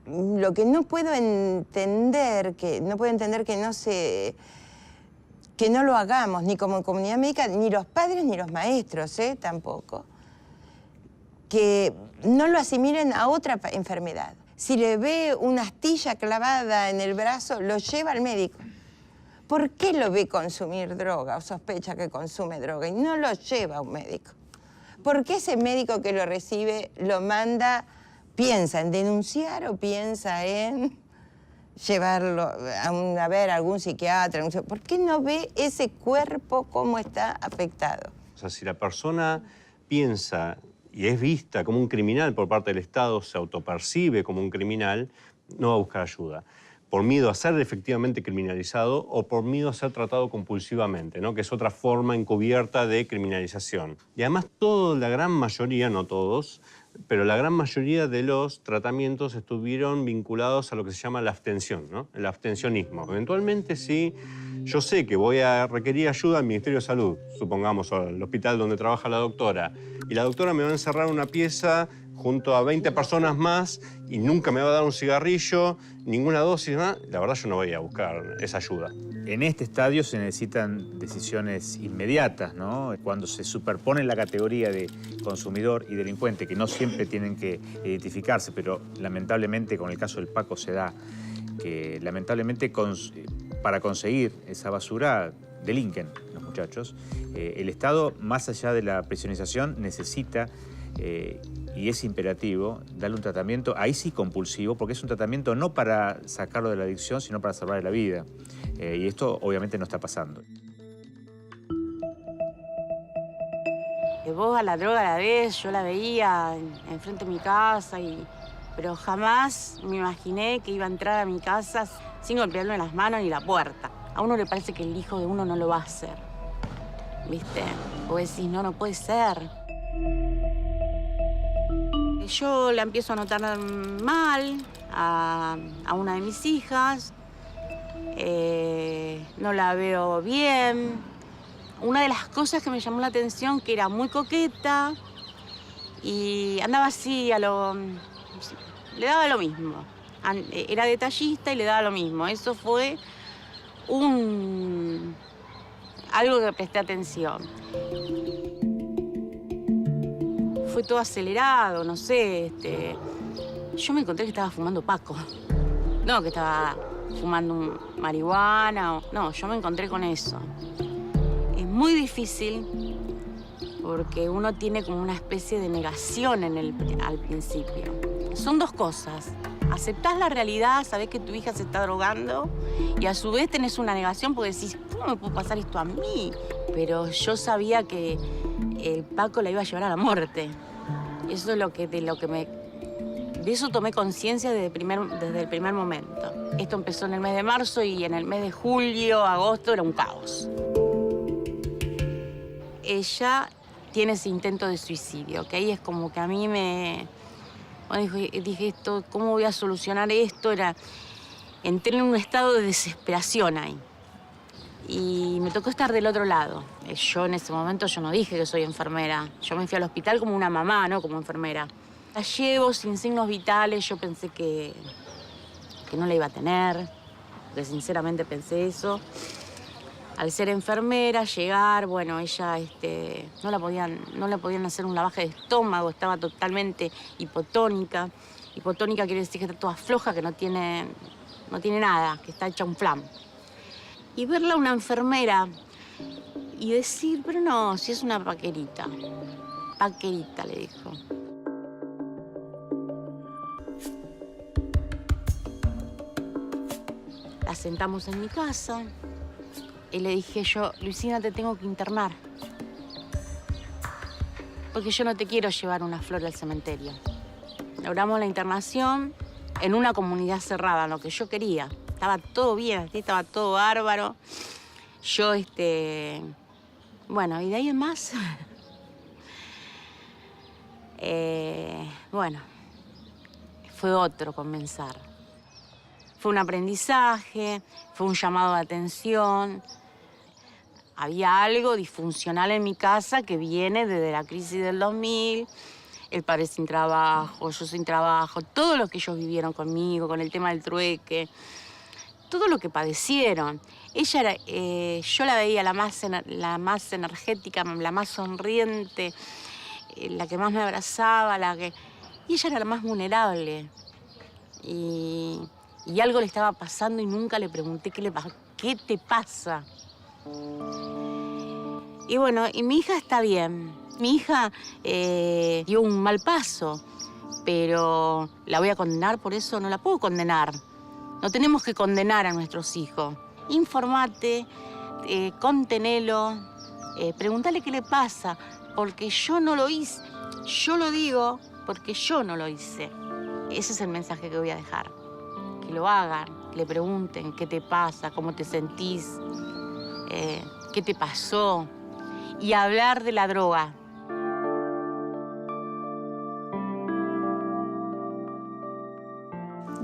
Lo que no puedo entender que no se que no lo hagamos, ni como comunidad médica, ni los padres ni los maestros, tampoco. Que no lo asimilen a otra enfermedad. Si le ve una astilla clavada en el brazo, lo lleva al médico. ¿Por qué lo ve consumir droga o sospecha que consume droga y no lo lleva a un médico? ¿Por qué ese médico que lo recibe lo manda, piensa en denunciar o piensa en llevarlo a ver a algún psiquiatra? ¿Por qué no ve ese cuerpo cómo está afectado? O sea, si la persona piensa y es vista como un criminal por parte del Estado, se autopercibe como un criminal, no va a buscar ayuda. Por miedo a ser efectivamente criminalizado o por miedo a ser tratado compulsivamente, ¿no? Que es otra forma encubierta de criminalización. Y además la gran mayoría, no todos, pero la gran mayoría de los tratamientos estuvieron vinculados a lo que se llama la abstención, ¿no? El abstencionismo. Eventualmente, si yo sé que voy a requerir ayuda al Ministerio de Salud, supongamos, o al hospital donde trabaja la doctora, y la doctora me va a encerrar en una pieza junto a 20 personas más y nunca me va a dar un cigarrillo, ninguna dosis más, la verdad yo no voy a buscar esa ayuda. En este estadio se necesitan decisiones inmediatas, ¿no? Cuando se superpone la categoría de consumidor y delincuente, que no siempre tienen que identificarse, pero lamentablemente con el caso del Paco se da, que lamentablemente para conseguir esa basura delinquen los muchachos. El Estado, más allá de la prisionización, necesita y es imperativo darle un tratamiento, ahí sí compulsivo, porque es un tratamiento no para sacarlo de la adicción, sino para salvarle la vida. Y esto obviamente no está pasando. Vos a la droga la ves, yo la veía enfrente de mi casa, pero jamás me imaginé que iba a entrar a mi casa sin golpearlo en las manos ni la puerta. A uno le parece que el hijo de uno no lo va a hacer, ¿viste? Vos decís, no puede ser. Yo la empiezo a notar mal a una de mis hijas, no la veo bien. Una de las cosas que me llamó la atención, que era muy coqueta y andaba así le daba lo mismo. Era detallista y le daba lo mismo. Eso fue algo que presté atención. Fue todo acelerado, no sé. Yo me encontré que estaba fumando Paco. No, que estaba fumando marihuana. No, yo me encontré con eso. Es muy difícil porque uno tiene como una especie de negación al principio. Son dos cosas. Aceptás la realidad, sabés que tu hija se está drogando y a su vez tenés una negación porque decís, ¿cómo me puede pasar esto a mí? Pero yo sabía que el Paco la iba a llevar a la muerte. Eso es de eso tomé conciencia desde el primer momento. Esto empezó en el mes de marzo y en el mes de julio, agosto, era un caos. Ella tiene ese intento de suicidio, que ahí es como que a mí dije esto, ¿cómo voy a solucionar esto? Entré en un estado de desesperación ahí. Y me tocó estar del otro lado. Yo en ese momento no dije que soy enfermera. Yo me fui al hospital como una mamá, no como enfermera. La llevo sin signos vitales. Yo pensé que no la iba a tener, porque sinceramente pensé eso. Al ser enfermera, llegar, bueno, ella no le podían hacer un lavaje de estómago, estaba totalmente hipotónica. Hipotónica quiere decir que está toda floja, que no tiene nada, que está hecha un flan. Y verla a una enfermera y decir, pero no, si es una paquerita. Paquerita, le dijo. La sentamos en mi casa y le dije yo, Luisina, te tengo que internar. Porque yo no te quiero llevar una flor al cementerio. Logramos la internación en una comunidad cerrada, lo que yo quería. Estaba todo bien, estaba todo bárbaro. Yo, bueno, y de ahí en más, bueno, fue otro comenzar. Fue un aprendizaje, fue un llamado de atención. Había algo disfuncional en mi casa que viene desde la crisis del 2000, el padre sin trabajo, yo sin trabajo, todo lo que ellos vivieron conmigo, con el tema del trueque. todo lo que padecieron. Ella era, yo la veía la más energética, la más sonriente, la que más me abrazaba, y ella era la más vulnerable. Y algo le estaba pasando y nunca le pregunté qué te pasa. Y bueno, y mi hija está bien. Mi hija dio un mal paso, pero ¿la voy a condenar por eso? No la puedo condenar. No tenemos que condenar a nuestros hijos. Informate, contenelo, preguntale qué le pasa, porque yo no lo hice. Yo lo digo porque yo no lo hice. Ese es el mensaje que voy a dejar. Que lo hagan, que le pregunten qué te pasa, cómo te sentís, qué te pasó. Y hablar de la droga.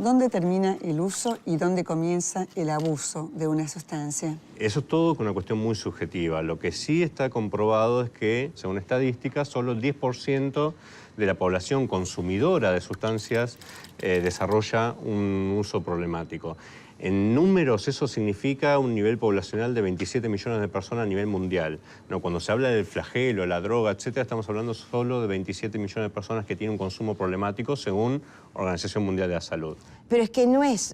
¿Dónde termina el uso y dónde comienza el abuso de una sustancia? Eso es todo una cuestión muy subjetiva. Lo que sí está comprobado es que, según estadísticas, solo el 10% de la población consumidora de sustancias desarrolla un uso problemático. En números eso significa un nivel poblacional de 27 millones de personas a nivel mundial. No, cuando se habla del flagelo, la droga, etcétera, estamos hablando solo de 27 millones de personas que tienen un consumo problemático según Organización Mundial de la Salud. Pero es que no es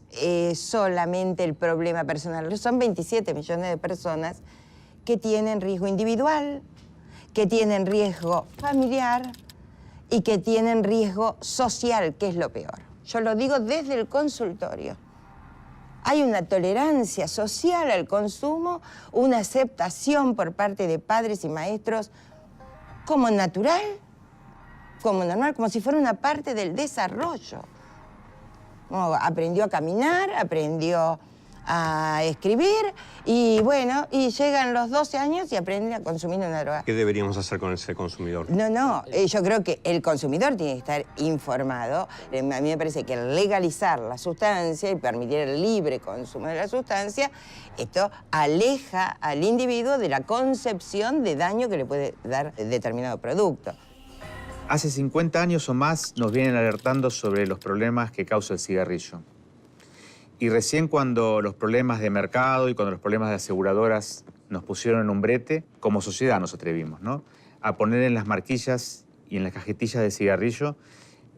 solamente el problema personal, son 27 millones de personas que tienen riesgo individual, que tienen riesgo familiar y que tienen riesgo social, que es lo peor. Yo lo digo desde el consultorio. Hay una tolerancia social al consumo, una aceptación por parte de padres y maestros como natural, como normal, como si fuera una parte del desarrollo. Aprendió a caminar, aprendió a escribir y bueno, y llegan los 12 años y aprenden a consumir una droga. ¿Qué deberíamos hacer con ese consumidor? No, yo creo que el consumidor tiene que estar informado. A mí me parece que al legalizar la sustancia y permitir el libre consumo de la sustancia, esto aleja al individuo de la concepción de daño que le puede dar determinado producto. Hace 50 años o más nos vienen alertando sobre los problemas que causa el cigarrillo. Y recién cuando los problemas de mercado y cuando los problemas de aseguradoras nos pusieron en un brete, como sociedad nos atrevimos, ¿no?, a poner en las marquillas y en las cajetillas de cigarrillo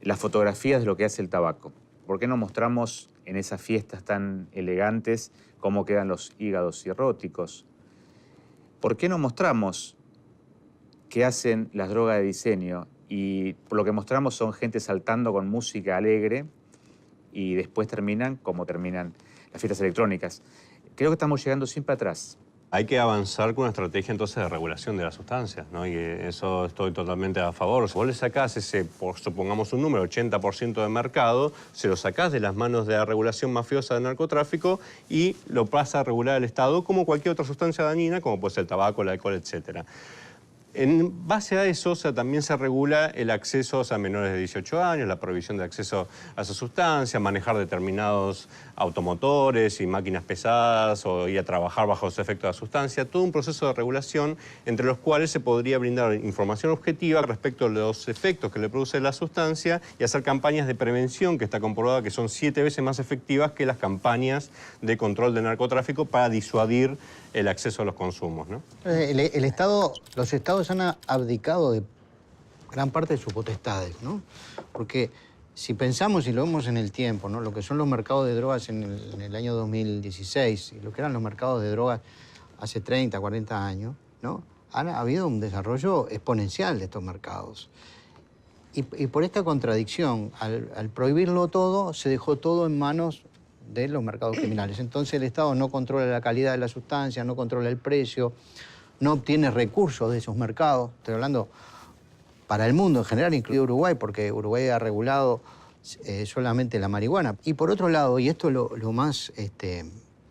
las fotografías de lo que hace el tabaco. ¿Por qué no mostramos en esas fiestas tan elegantes cómo quedan los hígados cirróticos? ¿Por qué no mostramos qué hacen las drogas de diseño? Y lo que mostramos son gente saltando con música alegre y después terminan como terminan las fiestas electrónicas. Creo que estamos llegando siempre atrás. Hay que avanzar con una estrategia entonces de regulación de las sustancias, ¿no? Y eso estoy totalmente a favor. Si vos le sacás ese, supongamos un número, 80% de mercado, se lo sacás de las manos de la regulación mafiosa del narcotráfico y lo pasa a regular el Estado como cualquier otra sustancia dañina, como puede ser el tabaco, el alcohol, etcétera. En base a eso, también se regula el acceso a menores de 18 años, la prohibición de acceso a esa sustancia, manejar determinados automotores y máquinas pesadas o ir a trabajar bajo los efectos de la sustancia, todo un proceso de regulación entre los cuales se podría brindar información objetiva respecto a los efectos que le produce la sustancia y hacer campañas de prevención que está comprobada que son 7 veces más efectivas que las campañas de control del narcotráfico para disuadir el acceso a los consumos, ¿no? Los estados han abdicado de gran parte de sus potestades, ¿no? Porque si pensamos y lo vemos en el tiempo, ¿no?, lo que son los mercados de drogas en el año 2016 y lo que eran los mercados de drogas hace 30, 40 años, ¿no?, ha habido un desarrollo exponencial de estos mercados. Y por esta contradicción, al prohibirlo todo, se dejó todo en manos de los mercados criminales. Entonces el Estado no controla la calidad de la sustancia, no controla el precio, no obtiene recursos de esos mercados. Estoy hablando para el mundo en general, incluido Uruguay, porque Uruguay ha regulado solamente la marihuana. Y por otro lado, y esto es lo más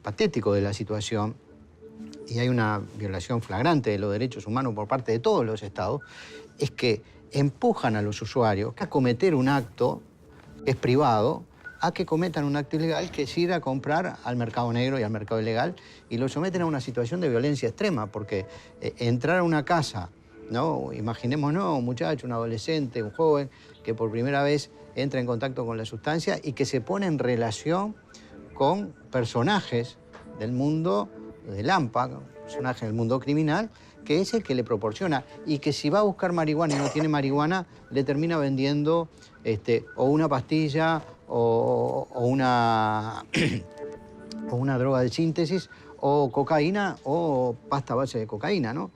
patético de la situación, y hay una violación flagrante de los derechos humanos por parte de todos los estados, es que empujan a los usuarios a cometer un acto que es privado, a que cometan un acto ilegal, que es ir a comprar al mercado negro y al mercado ilegal, y lo someten a una situación de violencia extrema, porque entrar a una casa, ¿no?, imaginémonos un muchacho, un adolescente, un joven, que por primera vez entra en contacto con la sustancia y que se pone en relación con personajes del mundo del AMPA, personajes del mundo criminal, que es el que le proporciona. Y que si va a buscar marihuana y no tiene marihuana, le termina vendiendo o una pastilla o una, o una droga de síntesis, o cocaína o pasta a base de cocaína, ¿no?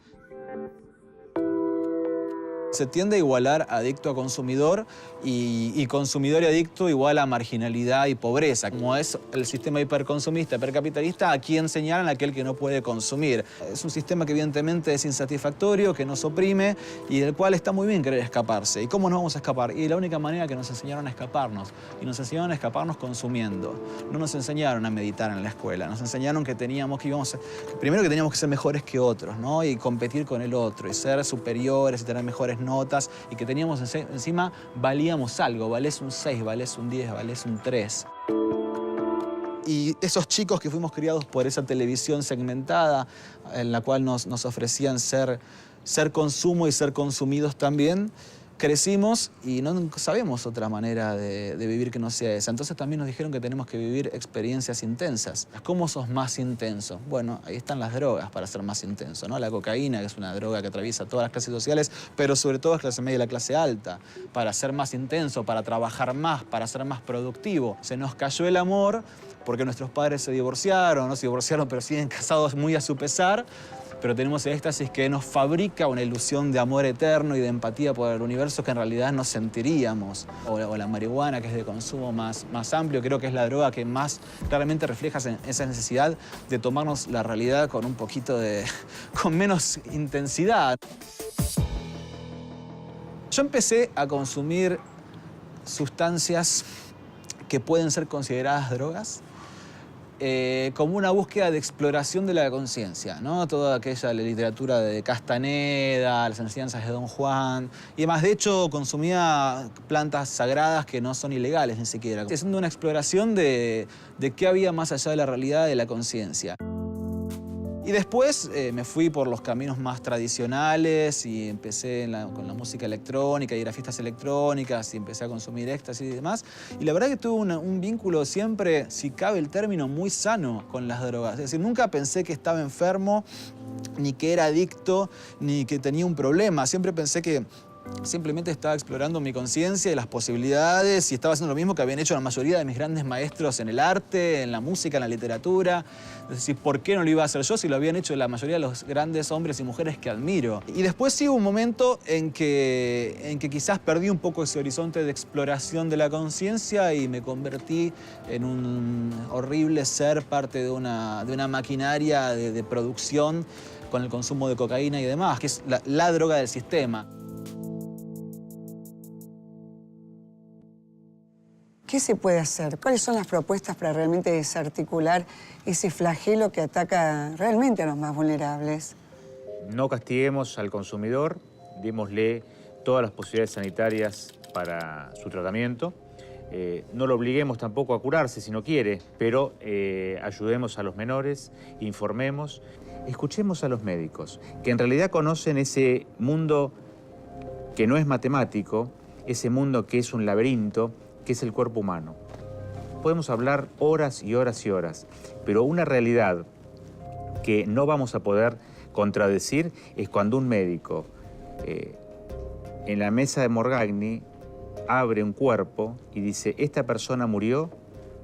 Se tiende a igualar adicto a consumidor y consumidor y adicto igual a marginalidad y pobreza. Como es el sistema hiperconsumista, hipercapitalista, ¿a quién señalan? A aquel que no puede consumir. Es un sistema que evidentemente es insatisfactorio, que nos oprime y del cual está muy bien querer escaparse. ¿Y cómo nos vamos a escapar? Y la única manera que nos enseñaron a escaparnos. Y nos enseñaron a escaparnos consumiendo. No nos enseñaron a meditar en la escuela. Nos enseñaron que primero que teníamos que ser mejores que otros, ¿no? Y competir con el otro, y ser superiores, y tener mejores notas, y que teníamos encima, valíamos algo, valés un 6, valés un 10, valés un 3. Y esos chicos que fuimos criados por esa televisión segmentada, en la cual nos ofrecían ser consumo y ser consumidos también, crecimos y no sabemos otra manera de vivir que no sea esa. Entonces también nos dijeron que tenemos que vivir experiencias intensas. ¿Cómo sos más intenso? Bueno, ahí están las drogas para ser más intenso, ¿no? La cocaína, que es una droga que atraviesa todas las clases sociales, pero sobre todo la clase media y la clase alta. Para ser más intenso, para trabajar más, para ser más productivo. Se nos cayó el amor porque nuestros padres se divorciaron, no se divorciaron, pero siguen casados muy a su pesar. Pero tenemos el éxtasis que nos fabrica una ilusión de amor eterno y de empatía por el universo que en realidad no sentiríamos. O la marihuana, que es de consumo más amplio, creo que es la droga que más claramente refleja esa necesidad de tomarnos la realidad con un poquito con menos intensidad. Yo empecé a consumir sustancias que pueden ser consideradas drogas, como una búsqueda de exploración de la conciencia, ¿no? Toda aquella literatura de Castaneda, las enseñanzas de Don Juan y demás. De hecho, consumía plantas sagradas que no son ilegales ni siquiera. Haciendo una exploración de qué había más allá de la realidad de la conciencia. Y después me fui por los caminos más tradicionales y empecé con la música electrónica, ir a fiestas electrónicas y empecé a consumir éxtasis y demás. Y la verdad que tuve un vínculo siempre, si cabe el término, muy sano con las drogas. Es decir, nunca pensé que estaba enfermo, ni que era adicto, ni que tenía un problema. Siempre pensé que simplemente estaba explorando mi conciencia y las posibilidades y estaba haciendo lo mismo que habían hecho la mayoría de mis grandes maestros en el arte, en la música, en la literatura. Es decir, ¿por qué no lo iba a hacer yo si lo habían hecho la mayoría de los grandes hombres y mujeres que admiro? Y después sí hubo un momento en que quizás perdí un poco ese horizonte de exploración de la conciencia y me convertí en un horrible ser, parte de una maquinaria de producción con el consumo de cocaína y demás, que es la droga del sistema. ¿Qué se puede hacer? ¿Cuáles son las propuestas para realmente desarticular ese flagelo que ataca realmente a los más vulnerables? No castiguemos al consumidor, démosle todas las posibilidades sanitarias para su tratamiento. No lo obliguemos tampoco a curarse si no quiere, pero ayudemos a los menores, informemos, escuchemos a los médicos, que en realidad conocen ese mundo que no es matemático, ese mundo que es un laberinto, que es el cuerpo humano. Podemos hablar horas y horas y horas, pero una realidad que no vamos a poder contradecir es cuando un médico en la mesa de Morgagni abre un cuerpo y dice: esta persona murió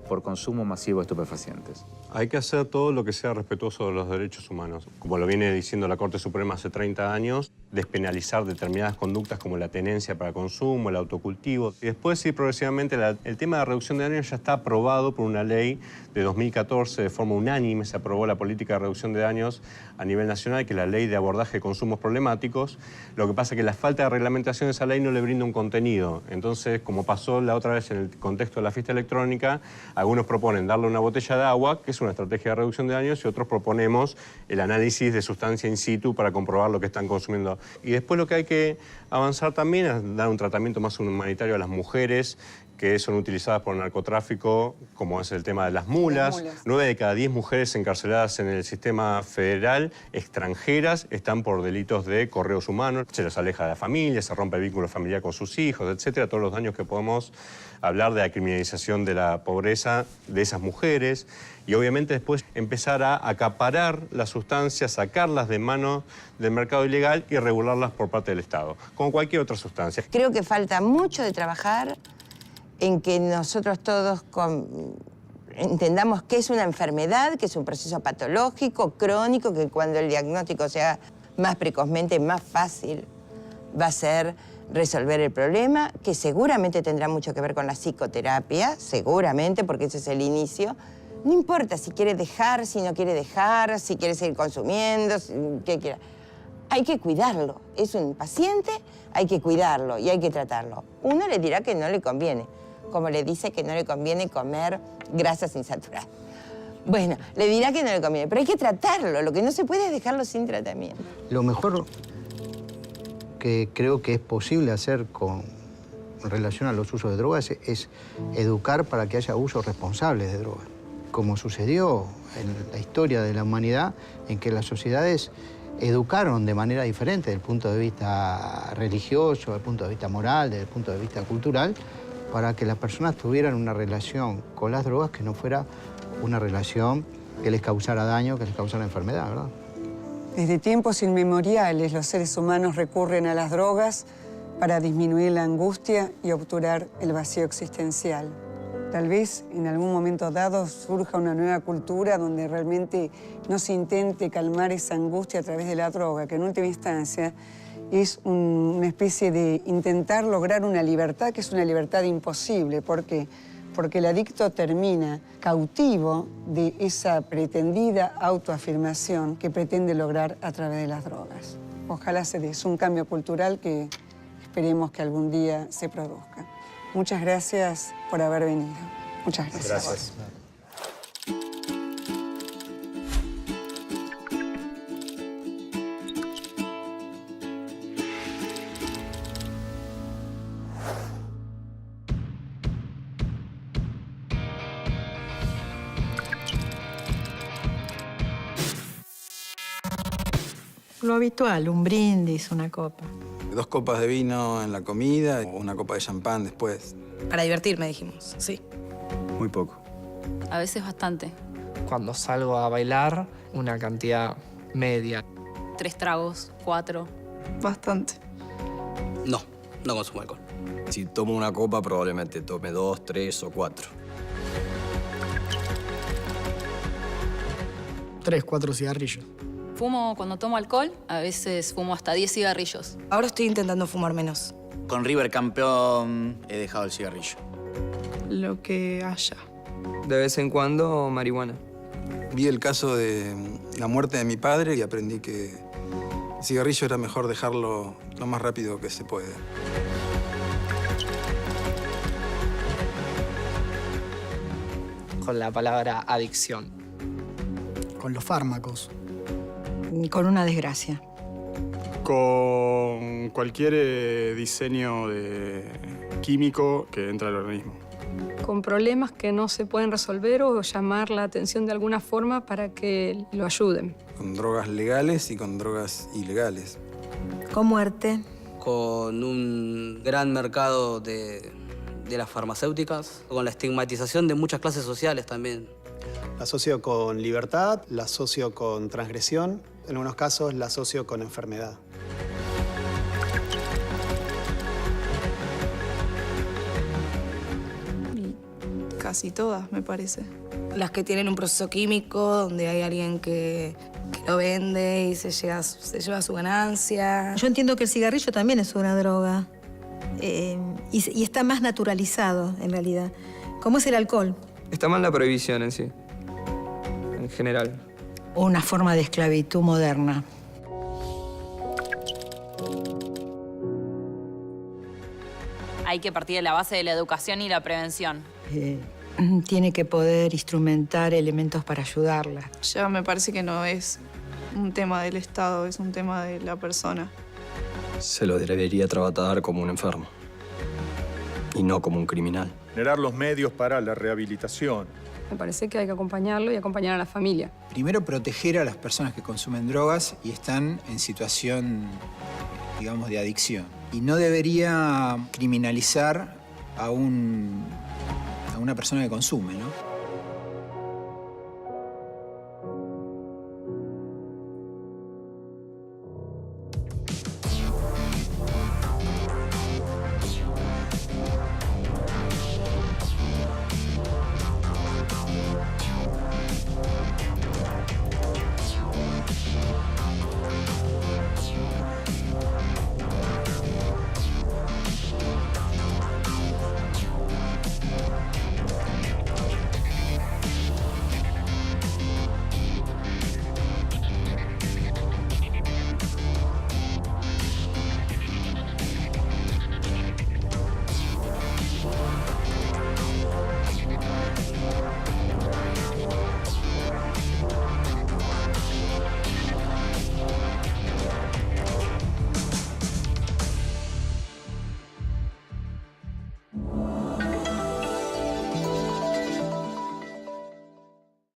por consumo masivo de estupefacientes. Hay que hacer todo lo que sea respetuoso de los derechos humanos. Como lo viene diciendo la Corte Suprema hace 30 años, despenalizar determinadas conductas como la tenencia para consumo, el autocultivo. Y después, sí, progresivamente, el tema de reducción de daños ya está aprobado por una ley de 2014, de forma unánime se aprobó la política de reducción de daños a nivel nacional, que es la ley de abordaje de consumos problemáticos. Lo que pasa es que la falta de reglamentación de esa ley no le brinda un contenido. Entonces, como pasó la otra vez en el contexto de la fiesta electrónica, algunos proponen darle una botella de agua, que es una estrategia de reducción de daños, y otros proponemos el análisis de sustancia in situ para comprobar lo que están consumiendo. Y después lo que hay que avanzar también es dar un tratamiento más humanitario a las mujeres que son utilizadas por el narcotráfico, como es el tema de las mulas. 9 de cada 10 mujeres encarceladas en el sistema federal, extranjeras, están por delitos de correos humanos. Se los aleja de la familia, se rompe el vínculo familiar con sus hijos, etcétera. Todos los daños que podemos hablar de la criminalización de la pobreza de esas mujeres. Y obviamente después empezar a acaparar las sustancias, sacarlas de manos del mercado ilegal y regularlas por parte del Estado, como cualquier otra sustancia. Creo que falta mucho de trabajar en que nosotros todos entendamos qué es una enfermedad, que es un proceso patológico, crónico, que cuando el diagnóstico sea más precozmente, más fácil va a ser resolver el problema, que seguramente tendrá mucho que ver con la psicoterapia, seguramente, porque ese es el inicio. No importa si quiere dejar, si no quiere dejar, si quiere seguir consumiendo, qué quiera. Hay que cuidarlo. Es un paciente, hay que cuidarlo y hay que tratarlo. Uno le dirá que no le conviene, como le dice que no le conviene comer grasas insaturadas. Bueno, le dirá que no le conviene, pero hay que tratarlo. Lo que no se puede es dejarlo sin tratamiento. Lo mejor que creo que es posible hacer en relación a los usos de drogas es educar para que haya usos responsables de drogas, como sucedió en la historia de la humanidad, en que las sociedades educaron de manera diferente desde el punto de vista religioso, desde el punto de vista moral, desde el punto de vista cultural, para que las personas tuvieran una relación con las drogas que no fuera una relación que les causara daño, que les causara enfermedad, ¿verdad? Desde tiempos inmemoriales los seres humanos recurren a las drogas para disminuir la angustia y obturar el vacío existencial. Tal vez en algún momento dado surja una nueva cultura donde realmente no se intente calmar esa angustia a través de la droga, que en última instancia es una especie de intentar lograr una libertad que es una libertad imposible. ¿Por qué? Porque el adicto termina cautivo de esa pretendida autoafirmación que pretende lograr a través de las drogas. Ojalá se dé. Es un cambio cultural que esperemos que algún día se produzca. Muchas gracias por haber venido. Muchas gracias. Gracias. Lo habitual, un brindis, una copa. 2 copas de vino en la comida, una copa de champán después. Para divertirme, dijimos, sí. Muy poco. A veces bastante. Cuando salgo a bailar, una cantidad media. 3 tragos, 4. Bastante. No, no consumo alcohol. Si tomo una copa, probablemente tome 2, 3 o 4. 3, 4 cigarrillos. Fumo cuando tomo alcohol, a veces fumo hasta 10 cigarrillos. Ahora estoy intentando fumar menos. Con River campeón he dejado el cigarrillo. Lo que haya. De vez en cuando, marihuana. Vi el caso de la muerte de mi padre y aprendí que el cigarrillo era mejor dejarlo lo más rápido que se puede. Con la palabra adicción. Con los fármacos. Con una desgracia. Con cualquier diseño químico que entra al organismo. Con problemas que no se pueden resolver o llamar la atención de alguna forma para que lo ayuden. Con drogas legales y con drogas ilegales. Con muerte. Con un gran mercado de las farmacéuticas. Con la estigmatización de muchas clases sociales también. La asocio con libertad, la asocio con transgresión. En algunos casos la asocio con enfermedad. Casi todas, me parece. Las que tienen un proceso químico, donde hay alguien que lo vende y se lleva su ganancia. Yo entiendo que el cigarrillo también es una droga. Y está más naturalizado, en realidad. ¿Cómo es el alcohol? Está mal la prohibición en sí, en general. Una forma de esclavitud moderna. Hay que partir de la base de la educación y la prevención. Tiene que poder instrumentar elementos para ayudarla. Ya me parece que no es un tema del Estado, es un tema de la persona. Se lo debería tratar como un enfermo. y no como un criminal. Generar los medios para la rehabilitación. Me parece que hay que acompañarlo y acompañar a la familia. Primero, proteger a las personas que consumen drogas y están en situación, digamos, de adicción. Y no debería criminalizar a una persona que consume, ¿no?